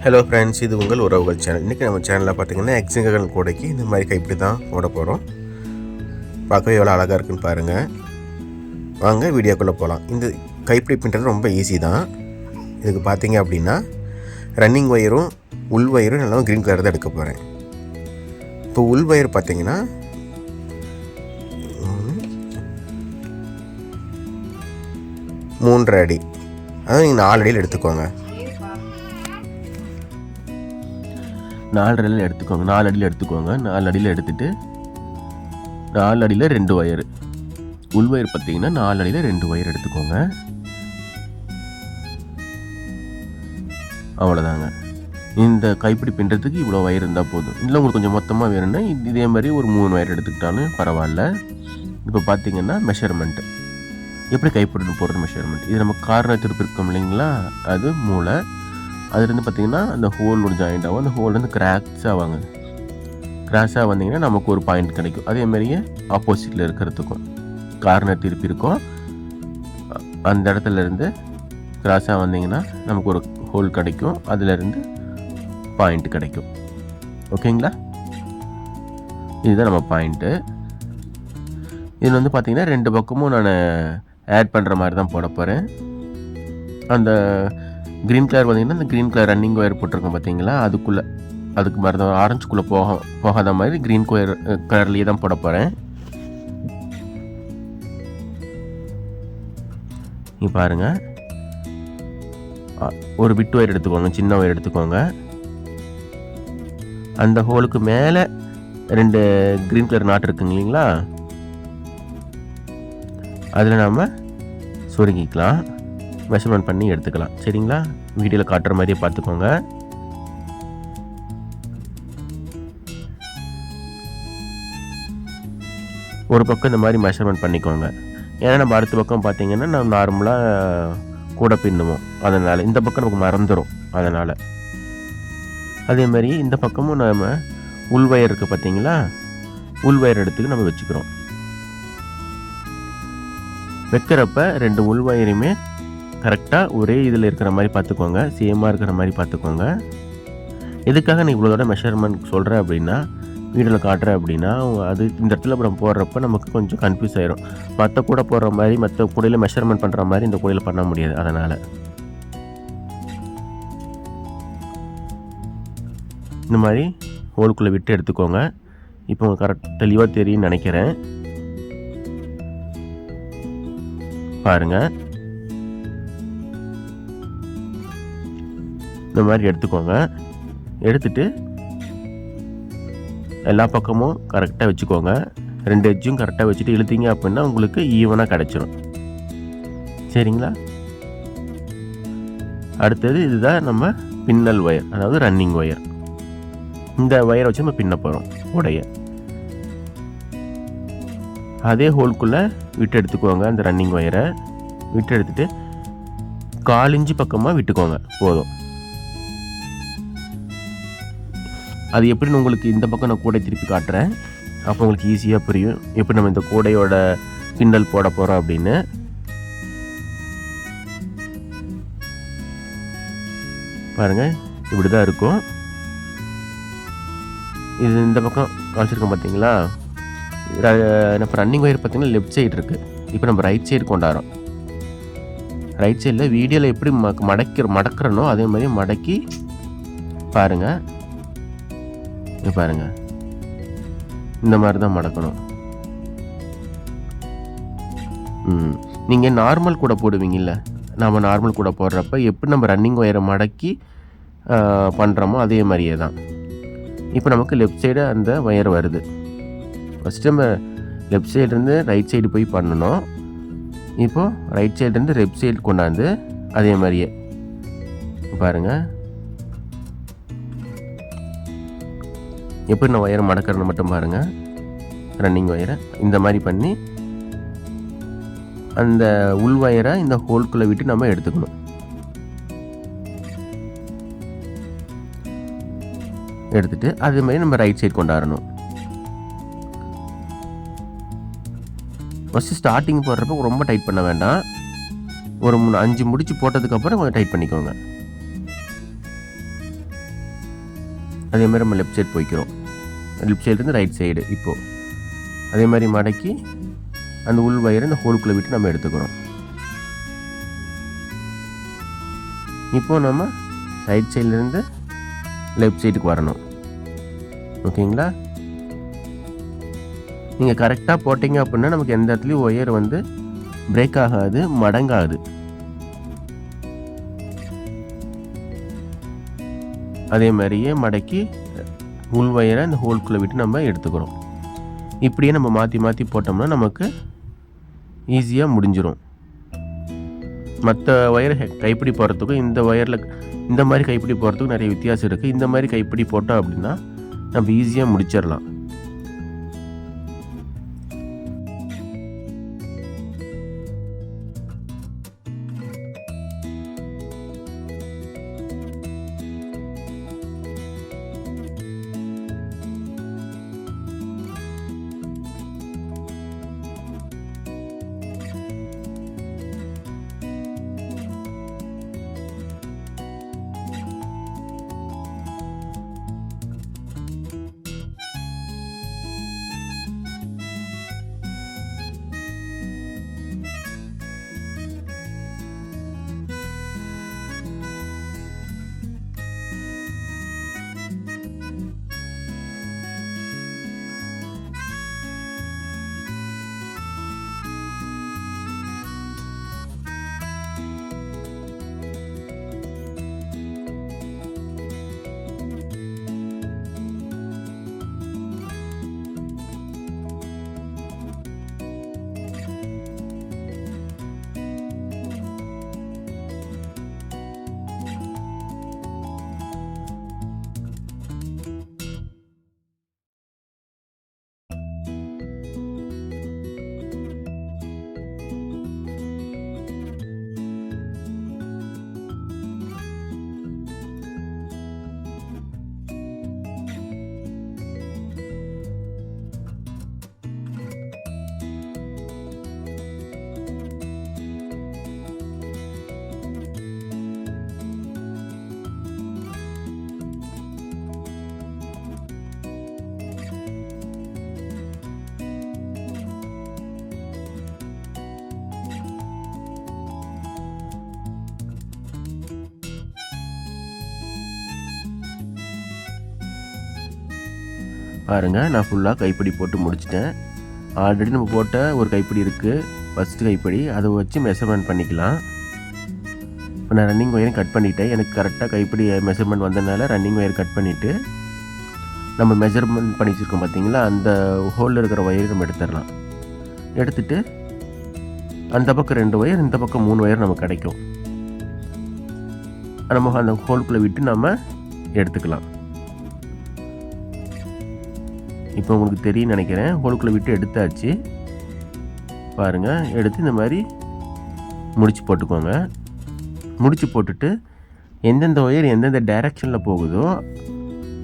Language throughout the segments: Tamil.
ஹலோ ஃப்ரெண்ட்ஸ், இது உங்கள் உறவுகள் சேனல். இன்றைக்கி நம்ம சேனலில் பார்த்திங்கன்னா எக்ஸிங்கல் கூடைக்கு இந்த மாதிரி கைப்பிடி தான் போட போகிறோம். பார்க்கவே எவ்வளோ அழகாக இருக்குன்னு பாருங்கள். வாங்க வீடியோக்குள்ளே போகலாம். இந்த கைப்பிடி பின்னுறது ரொம்ப ஈஸி தான். இதுக்கு பார்த்திங்க அப்படின்னா ரன்னிங் ஒயரும் உள் ஒயரும் நல்லா க்ரீன் கலர் தான் எடுக்க போகிறேன். இப்போ உள் ஒயர் பார்த்திங்கன்னா 3.5 அடி, அதாவது நீங்கள் 4 அடியில் எடுத்துக்கோங்க. 4 அடியில் எடுத்துக்கோங்க. 4 அடியில் எடுத்துக்கோங்க. 4 அடியில் எடுத்துகிட்டு 4 அடியில் 2 ஒயரு, உள் ஒயர் பார்த்தீங்கன்னா 4 அடியில் 2 ஒயர் எடுத்துக்கோங்க. அவ்வளோதாங்க. இந்த கைப்பிடி பின்னுறதுக்கு இவ்வளோ ஒயர் இருந்தால் போதும். இல்லை உங்களுக்கு கொஞ்சம் மொத்தமாக வேணும்னா இதே மாதிரி ஒரு 3 ஒயர் எடுத்துக்கிட்டாலும் பரவாயில்ல. இப்போ பார்த்தீங்கன்னா மெஷர்மெண்ட்டு எப்படி கைப்பிடி போடுற மெஷர்மெண்ட், இது நம்ம கார்னர் திருப்பி இருக்கோம் இல்லைங்களா, அது மூளை. அதுலேருந்து பார்த்திங்கன்னா அந்த ஹோல் ஒரு ஜாயிண்ட் ஆகும். அந்த ஹோல்லேருந்து கிராஸாக வந்தீங்கன்னா நமக்கு ஒரு பாயிண்ட் கிடைக்கும். அதேமாதிரியே ஆப்போசிட்டில் இருக்கிறதுக்கும் கார்னர் திருப்பி இருக்கும், அந்த இடத்துலேருந்து கிராஸாக வந்தீங்கன்னா நமக்கு ஒரு ஹோல் கிடைக்கும், அதிலேருந்து பாயிண்ட் கிடைக்கும். ஓகேங்களா, இதுதான் நம்ம பாயிண்ட்டு. இது வந்து பார்த்திங்கன்னா 2 பக்கமும் நான் ஆட் பண்ணுற மாதிரி தான் போட போகிறேன். அந்த க்ரீன் கலர் பார்த்திங்கன்னா அந்த க்ரீன் கலர் ரன்னிங் ஒயர் போட்டிருக்கோம் பார்த்தீங்களா, அதுக்கு மாதிரி தான் ஆரஞ்சுக்குள்ளே போகாத மாதிரி க்ரீன் கலர்லேயே தான் போட போகிறேன். நீ பாருங்கள், ஒரு பிட் ஒயர் எடுத்துக்கோங்க, சின்ன ஒயர் எடுத்துக்கோங்க. அந்த ஹோலுக்கு மேலே 2 க்ரீன் கலர் நாட் இருக்குங்க இல்லைங்களா, அதில் நாம் சொருங்கிக்கலாம், மெஷர்மெண்ட் பண்ணி எடுத்துக்கலாம். சரிங்களா, வீடியோவில் காட்டுற மாதிரியே பார்த்துக்கோங்க. ஒரு பக்கம் இந்த மாதிரி மெஷர்மெண்ட் பண்ணிக்கோங்க. ஏன்னா நம்ம அடுத்த பக்கம் பார்த்திங்கன்னா நம்ம நார்மலாக கூட பின்னுவோம், அதனால் இந்த பக்கம் நமக்கு மறந்துடும். அதனால் அதேமாதிரி இந்த பக்கமும் நம்ம உள் ஒயர் இருக்குது பார்த்தீங்களா, உள் ஒயர் எடுத்துக்கு நம்ம வச்சுக்கிறோம். வைக்கிறப்ப 2 உள் ஒயரையுமே கரெக்டாக ஒரே இதில் இருக்கிற மாதிரி பார்த்துக்கோங்க, சேமாக இருக்கிற மாதிரி பார்த்துக்கோங்க. எதுக்காக நான் இவ்வளோ தடவை மெஷர்மெண்ட் சொல்கிறேன் அப்படின்னா, வீடியோவில் காட்டுறேன் அப்படின்னா, அது இந்த இடத்துல அப்புறம் போடுறப்ப நமக்கு கொஞ்சம் கன்ஃபியூஸ் ஆகிடும். மற்ற கூட போடுற மாதிரி மற்ற கூடையில் மெஷர்மெண்ட் பண்ணுற மாதிரி இந்த கூடையில் பண்ண முடியாது. அதனால் இந்த மாதிரி ஹோலுக்குள்ளே விட்டு எடுத்துக்கோங்க. இப்போ உங்களுக்கு கரெக்ட் தெளிவாக தெரியும்னு நினைக்கிறேன். பாருங்கள், இந்த மாதிரி எடுத்துக்கோங்க. எடுத்துட்டு எல்லா பக்கமும் கரெக்டாக வச்சுக்கோங்க. 2 எட்ஜும் கரெக்டாக வச்சுட்டு இழுத்தீங்க அப்படின்னா உங்களுக்கு ஈவனாக கிடச்சிடும். சரிங்களா, அடுத்தது இதுதான் நம்ம பின்னல் ஒயர், அதாவது ரன்னிங் ஒயர். இந்த ஒயரை வச்சு நம்ம பின்ன போகிறோம் உடைய. அதே ஹோல்குள்ளே விட்டு எடுத்துக்கோங்க. அந்த ரன்னிங் ஒயரை விட்டு எடுத்துட்டு 1/4 இன்ச்சு பக்கமாக விட்டுக்கோங்க, போதும். அது எப்படின்னு உங்களுக்கு இந்த பக்கம் நான் கூடை திருப்பி காட்டுறேன், அப்போ உங்களுக்கு ஈஸியாக புரியும் எப்படி நம்ம இந்த கூடையோட பின்னல் போட போகிறோம் அப்படின்னு. பாருங்கள், இப்படி தான் இருக்கும். இது இந்த பக்கம் காமிச்சிருக்கோம் பார்த்தீங்களா, இப்போ ரன்னிங் ஒயர் பார்த்தீங்கன்னா லெஃப்ட் சைடு இருக்குது. இப்போ நம்ம ரைட் சைடு கொண்டாடுறோம். ரைட் சைடில் வீடியோவில் எப்படி மடக்கிறனோ அதே மாதிரி மடக்கி பாருங்கள். இங்கே பாருங்கள், இந்த மாதிரி தான் மடக்கணும். நீங்கள் நார்மல் கூட போடுவீங்கல்ல, நம்ம நார்மல் கூட போடுறப்ப எப்படி நம்ம ரன்னிங் ஒயரை மடக்கி பண்ணுறோமோ அதே மாதிரியே தான். இப்போ நமக்கு லெஃப்ட் சைடு அந்த ஒயர் வருது. ஃபஸ்ட்டு நம்ம லெஃப்ட் சைடுலேருந்து ரைட் சைடு போய் பண்ணணும். இப்போது ரைட் சைடுலேருந்து லெஃப்ட் சைடு கொண்டாந்து அதே மாதிரியே பாருங்கள் எப்படி நான் ஒயரை மடக்கிறன்னு மட்டும் பாருங்கள். ரன்னிங் ஒயரை இந்த மாதிரி பண்ணி அந்த உள் ஒயரை இந்த ஹோல்குள்ளே விட்டு நம்ம எடுத்துக்கணும். எடுத்துகிட்டு அதே மாதிரி நம்ம ரைட் சைடு கொண்டாடணும். ஃபஸ்ட்டு ஸ்டார்டிங் போடுறப்ப ரொம்ப டைட் பண்ண வேண்டாம். ஒரு 5 முடிச்சு போட்டதுக்கப்புறம் கொஞ்சம் டைட் பண்ணிக்கோங்க. அதே மாதிரி நம்ம லெஃப்ட் சைடு போய்க்கிறோம். லெஃப்ட் சைடுலேருந்து ரைட் சைடு. இப்போது அதே மாதிரி மடக்கி அந்த உள் வயரை இந்த ஹோலுக்குள்ளே விட்டு நம்ம எடுத்துக்கிறோம். இப்போது நம்ம ரைட் சைட்லேருந்து லெஃப்ட் சைடுக்கு வரணும். ஓகேங்களா? நீங்கள் கரெக்டாக போட்டிங்க அப்படின்னா நமக்கு எந்த இடத்துலையும் ஒயர் வந்து பிரேக் ஆகாது, மடங்காது. அதே மாதிரியே மடக்கி உள் வயரை இந்த ஹோல்குள்ளே விட்டு நம்ம எடுத்துக்கிறோம். இப்படியே நம்ம மாற்றி மாற்றி போட்டோம்னா நமக்கு ஈஸியாக முடிஞ்சிடும். மற்ற ஒயர் கைப்பிடி போடுறதுக்கும் இந்த ஒயரில் இந்த மாதிரி கைப்பிடி போடுறதுக்கும் நிறைய வித்தியாசம் இருக்குது. இந்த மாதிரி கைப்பிடி போட்டோம் அப்படின்னா நம்ம ஈஸியாக முடிச்சிடலாம். பாருங்கள், நான் ஃபுல்லாக கைப்பிடி போட்டு முடிச்சிட்டேன். ஆல்ரெடி நம்ம போட்ட ஒரு கைப்பிடி இருக்குது, ஃபஸ்ட்டு கைப்பிடி. அதை வச்சு மெஷர்மெண்ட் பண்ணிக்கலாம். இப்போ நான் ரன்னிங் ஒயரும் கட் பண்ணிவிட்டேன். எனக்கு கரெக்டாக கைப்பிடி மெஷர்மெண்ட் வந்ததுனால ரன்னிங் ஒயர் கட் பண்ணிவிட்டு நம்ம மெஷர்மெண்ட் பண்ணி வச்சுருக்கோம் பார்த்தீங்களா, அந்த ஹோலில் இருக்கிற ஒயரை நம்ம எடுத்துடலாம். எடுத்துகிட்டு அந்த பக்கம் 2 ஒயர், இந்த பக்கம் 3 ஒயர் நமக்கு கிடைக்கும். நம்ம அந்த ஹோலுக்குள்ளே விட்டு நம்ம எடுத்துக்கலாம். இப்போ உங்களுக்கு தெரியும் நினைக்கிறேன். ஹோலுக்குள்ளே விட்டு எடுத்தாச்சு. பாருங்கள், எடுத்து இந்த மாதிரி முடிச்சு போட்டுக்கோங்க. முடிச்சு போட்டுட்டு எந்தெந்த ஒயர் எந்தெந்த டைரெக்ஷனில் போகுதோ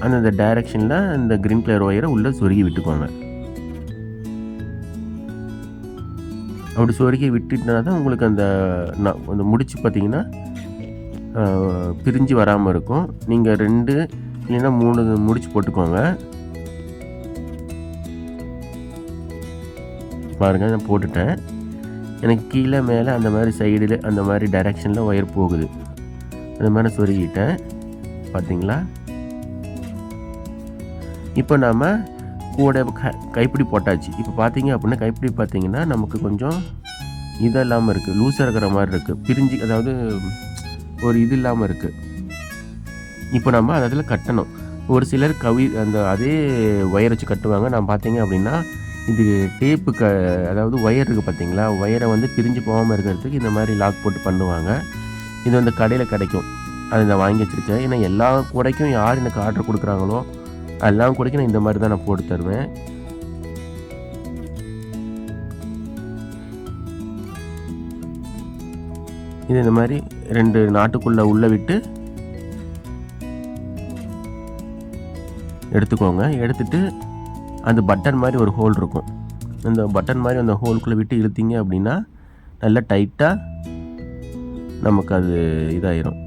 அந்தந்த டைரெக்ஷனில் இந்த க்ரீன் கலர் ஒயரை உள்ளே சொருகி விட்டுக்கோங்க. அப்படி சொருகி விட்டுட்டா தான் உங்களுக்கு அந்த முடிச்சு பார்த்திங்கன்னா பிரிஞ்சு வராமல் இருக்கும். நீங்கள் 2 இல்லைன்னா 3 முடிச்சு போட்டுக்கோங்க. பாருங்கள், நான் போட்டுட்டேன். எனக்கு கீழே மேலே அந்த மாதிரி சைடில் அந்த மாதிரி டைரெக்ஷனில் ஒயர் போகுது. அந்த மாதிரி சொருகிட்டேன். பார்த்தீங்களா? இப்போ நாம் கூட கைப்பிடி போட்டாச்சு. இப்போ பார்த்தீங்க அப்படின்னா கைப்பிடி பார்த்தீங்கன்னா நமக்கு கொஞ்சம் இது இல்லாமல் இருக்குது, லூஸாக இருக்கிற மாதிரி இருக்குது, பிரிஞ்சு, அதாவது ஒரு இது இல்லாமல் இருக்குது. இப்போ நம்ம அதில் கட்டணும். ஒரு சிலர் அந்த அதே ஒயர் வச்சு கட்டுவாங்க. நான் பார்த்தீங்க அப்படின்னா இது டேப்பு அதாவது ஒயர் இருக்குது பார்த்தீங்களா, ஒயரை வந்து பிரிஞ்சு போகாமல் இருக்கிறதுக்கு இந்த மாதிரி லாக் போட்டு பண்ணுவாங்க. இது வந்து கடையில் கிடைக்கும். அதை நான் வாங்கி வச்சுருக்கேன். ஏன்னா எல்லா கூடைக்கும் யார் எனக்கு ஆர்டர் கொடுக்குறாங்களோ எல்லா கூடைக்கும் நான் இந்த மாதிரி தான் நான் போட்டு தருவேன். இது இந்த மாதிரி 2 நாட்டுக்குள்ளே உள்ளே விட்டு எடுத்துக்கோங்க. எடுத்துகிட்டு அந்த பட்டன் மாதிரி ஒரு ஹோல் இருக்கும். அந்த பட்டன் மாதிரி அந்த ஹோலுக்குள்ளே விட்டு இழுத்தீங்க அப்படின்னா நல்லா டைட்டாக நமக்கு அது இதாயிரும்,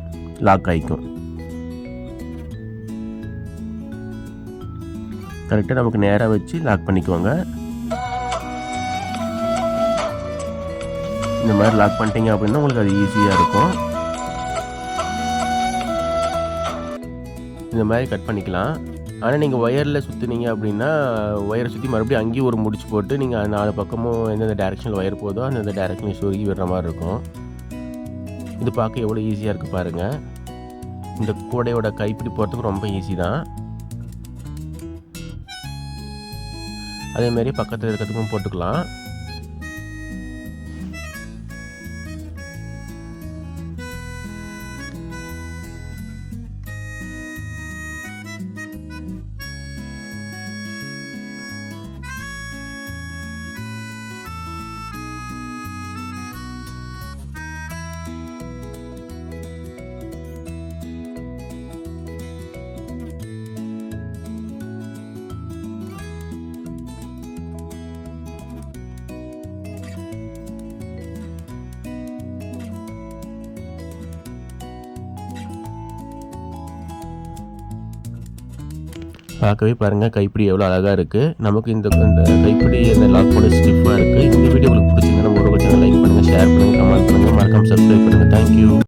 லாக் ஆகிக்கும். கரெக்டாக நமக்கு நேராக வச்சு லாக் பண்ணிக்குவாங்க. இந்த மாதிரி லாக் பண்ணிட்டீங்க அப்படின்னா உங்களுக்கு அது ஈஸியாக இருக்கும். இந்த மாதிரி கட் பண்ணிக்கலாம். ஆனால் நீங்கள் ஒயரில் சுற்றுனீங்க அப்படின்னா ஒயரை சுற்றி மறுபடியும் அங்கேயும் ஒரு முடிச்சு போட்டு நீங்கள் 4 பக்கமும் எந்தெந்த டேரெக்ஷனில் ஒயர் போதோ அந்தந்த டேரெக்ஷனில் சொருகி விடுற மாதிரி இருக்கும். இது பார்க்க எவ்வளோ ஈஸியாக இருக்குது பாருங்கள். இந்த கூடையோட கைப்பிடி போகிறதுக்கு ரொம்ப ஈஸி தான். அதேமாரி பக்கத்தில் இருக்கிறதுக்கும் போட்டுக்கலாம். பார்க்கவே பாருங்கள் கைப்பிடி எவ்வளோ அழகாக இருக்குது. நமக்கு இந்த கைப்பிடி இந்த லாக் போட ஸ்டிஃபாக இருக்குது. இந்த வீடியோ உங்களுக்கு பிடிச்சிருந்தா நம்ம ஒரு சேனல் லைக் பண்ணுங்கள், ஷேர் பண்ணுங்கள், கமெண்ட் பண்ணுங்கள், மறக்காம சப்ஸ்கிரைப் பண்ணுங்கள். தேங்க்யூ.